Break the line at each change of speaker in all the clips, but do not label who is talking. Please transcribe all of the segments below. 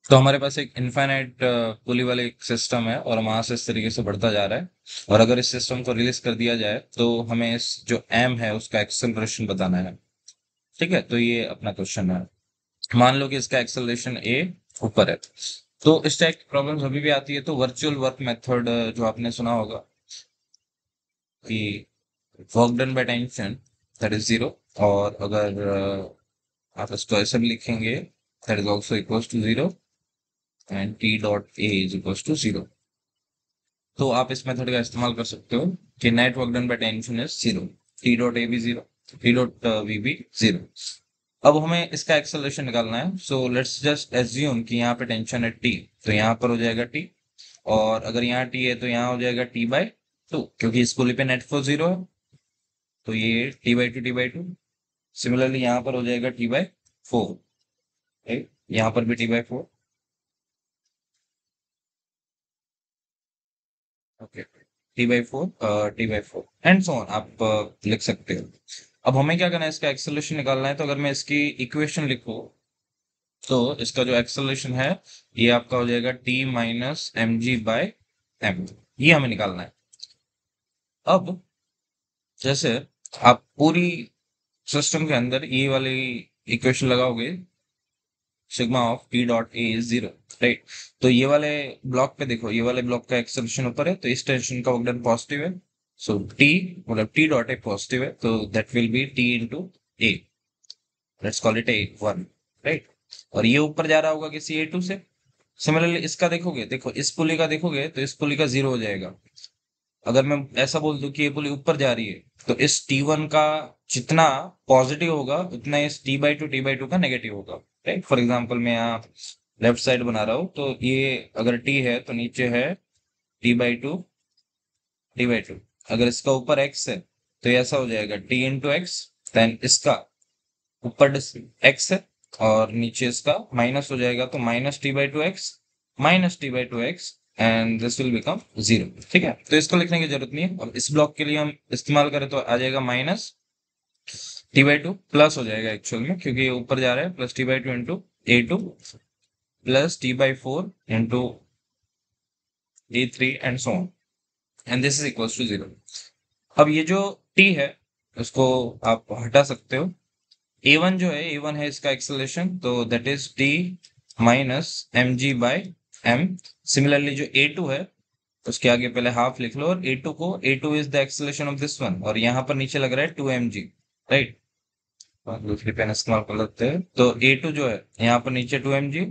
तो हमारे पास एक इनफाइनाइट पुली वाला एक सिस्टम है और वहां से इस तरीके से बढ़ता जा रहा है। और अगर इस सिस्टम को रिलीज कर दिया जाए तो हमें इस जो एम है उसका एक्सेलरेशन बताना है। ठीक है, तो ये अपना क्वेश्चन है। मान लो कि इसका एक्सेलरेशन ए ऊपर है। तो इस टाइप की प्रॉब्लम्स अभी भी आती है, तो वर्चुअल वर्क मेथड जो आपने सुना होगा कि work done by tension that is zero. और अगर आप इसको ऐसे भी लिखेंगे that is also equals to zero and t dot a is equals to zero. तो आप इस मेथड का इस्तेमाल कर सकते हो कि net work done by tension is zero, T dot ए भी जीरो, टी डॉट वी भी जीरो। अब हमें इसका एक्सेलरेशन निकालना है, सो लेट्स जस्ट एज्यूम कि यहाँ पे टेंशन है टी, तो यहाँ पर हो जाएगा टी। और अगर यहाँ टी है तो यहाँ हो जाएगा टी बाई टू, क्योंकि इस पुली पे नेट फोर्स जीरो है, तो ये T by to T by two. Similarly यहाँ पर हो जाएगा टी बाई फोर, यहाँ पर भी T by four. Okay, T by four, t by four and so on आप लिख सकते हो। अब हमें क्या करना है, इसका एक्सेलरेशन निकालना है। तो अगर मैं इसकी इक्वेशन लिखूं तो इसका जो एक्सेलरेशन है ये आपका हो जाएगा t minus m g by m. ये हमें निकालना है। अब जैसे आप पूरी सिस्टम के अंदर ये वाली इक्वेशन लगाओगे, sigma of P dot a is zero, right. तो ये वाले ब्लॉक पे देखो, ये वाले ब्लॉक का एक्सेलरेशन ऊपर है, तो इस टेंशन का वर्क डन पॉजिटिव है। सो टी मतलब टी डॉट ए पॉजिटिव है, तो that will be T into A, let's call it A one, right. और ये ऊपर जा रहा होगा किसी ए टू से। सिमिलरली इसका देखोगे, देखो इस पुली का देखोगे तो इस पुली का जीरो हो जाएगा। अगर मैं ऐसा बोल दूं कि ये पुली ऊपर जा रही है, तो इस टी वन का जितना पॉजिटिव होगा उतना इस टी बाई टू का नेगेटिव होगा, राइट। फॉर एग्जाम्पल मैं यहाँ लेफ्ट साइड बना रहा हूँ, तो ये अगर टी है तो नीचे है T by to T by to. अगर इसका ऊपर एक्स है तो ये ऐसा हो जाएगा टी इंटू एक्स, देन इसका ऊपर एक्स है और नीचे इसका माइनस हो जाएगा, तो minus T by to x minus T by to x and this will become zero. ठीक है, तो इसको लिखने की जरूरत नहीं है। अब इस ब्लॉक के लिए हम इस्तेमाल करें तो आ जाएगा minus T by to, plus हो जाएगा एक्चुअल में क्योंकि ये ऊपर जा रहा है, plus t by two into a two plus t by four into a three and so on, and this is equals to zero. अब ये जो टी है उसको आप हटा सकते हो। ए वन जो है, ए वन है इसका एक्सेलरेशन, तो that is t minus m g by m. Similarly जो ए टू है उसके आगे पहले हाफ लिख लो, और ए टू को, a two is the acceleration of this one, और यहाँ पर नीचे लग रहा है टू एम जी, राइट। दूसरी पेन इस्तेमाल कर लेते हैं, तो ए टू जो है यहाँ पर नीचे टू एम जी,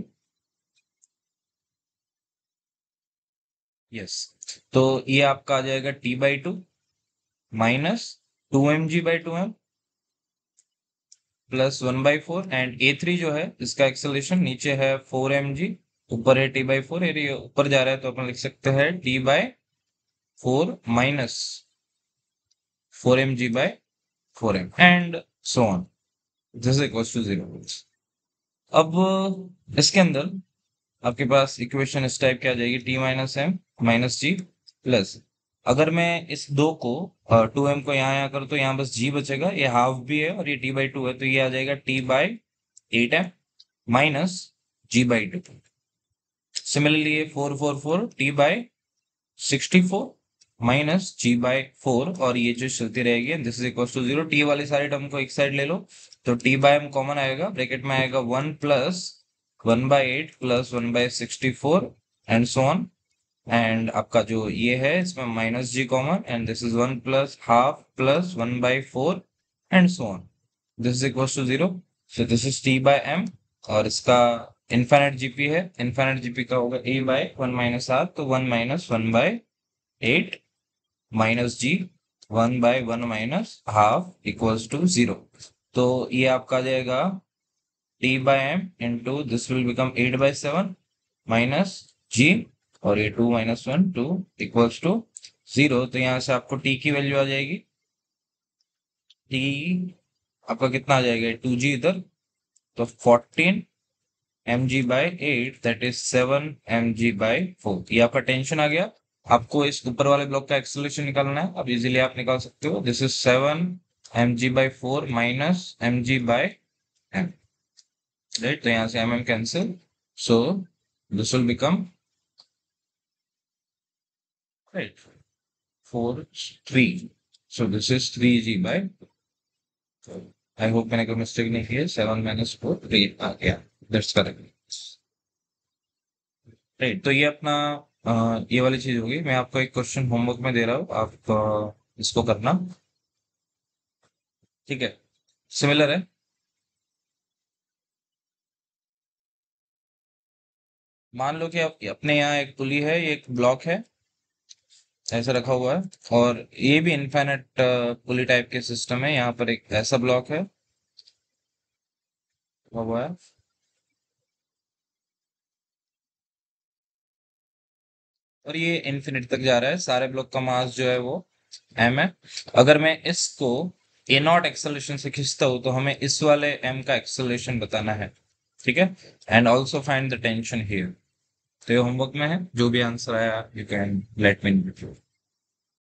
यस। तो ये आपका आ जाएगा t by two minus two m g by two m plus one by four, and a three जो है इसका एक्सेलरेशन नीचे है फोर एम जी, ऊपर है टी बाई फोर, ये ऊपर जा रहा है तो अपन लिख सकते हैं t by four minus four m g by four m and so on, this is equals to zero. अब इसके अंदर आपके पास इक्वेशन इस टाइप की आ जाएगी, टी माइनस एम माइनस जी प्लस, अगर मैं इस दो को टू एम को यहाँ करूँ तो यहाँ बस जी बचेगा, ये हाफ भी है और ये टी बाई टू है, तो ये आ जाएगा t by eight m minus g by two. Similarly ये four four four t by sixty four minus g by four, और ये जो चलती रहेगी this is equal to zero. T वाली सारी टर्म को एक साइड ले लो, तो टी बाई एम कॉमन आएगा, ब्रैकेट में आएगा one plus one by eight plus one by sixty four and so on. And आपका जो ये है इसमें minus g common, and this is one plus half plus one by four and so on, this is equal to zero. So this is t by m, और इसका infinite GP है, infinite GP का होगा a by one minus r, तो one minus one by eight minus g one by one minus half equals to zero. तो ये आपका आ जाएगा t by m into this will become eight by seven minus g, और ये two minus one two equals to zero. तो यहाँ से आपको टी की वैल्यू आ जाएगी, टी आपका कितना आ जाएगा, टू जी इधर, तो fourteen m g by eight that is seven m g by four. ये आपका टेंशन आ गया। आपको इस ऊपर वाले ब्लॉक का एक्सेलरेशन निकालना है, अब इजीली आप निकाल सकते हो, this is seven m g by four minus m g by m, right. तो यहाँ से m m cancel, so this will become right 4 3, so this is 3g by 4. I hope मैंने कोई मिस्टेक नहीं की है. 7 माइनस 4 3 आ गया. That's correct. राइट, तो ये अपना ये वाली चीज होगी. मैं आपको एक क्वेश्चन होमवर्क में दे रहा हूँ, आप इसको करना. ठीक है, सिमिलर है. मान लो कि आप अपने यहाँ एक पुली है, ये एक ब्लॉक है, ऐसा रखा हुआ है, और ये भी इनफाइनाइट पुली टाइप के सिस्टम है. यहाँ पर एक ऐसा ब्लॉक है रखा हुआ है, और ये इन्फिनिट तक जा रहा है. सारे ब्लॉक का मास जो है वो m है. अगर मैं इसको ए नॉट एक्सेलरेशन से खींचता हूँ तो हमें इस वाले m का एक्सेलरेशन बताना है. ठीक है, and also find the tension here. तो ये होमवर्क में है. जो भी आंसर आया you can let me know.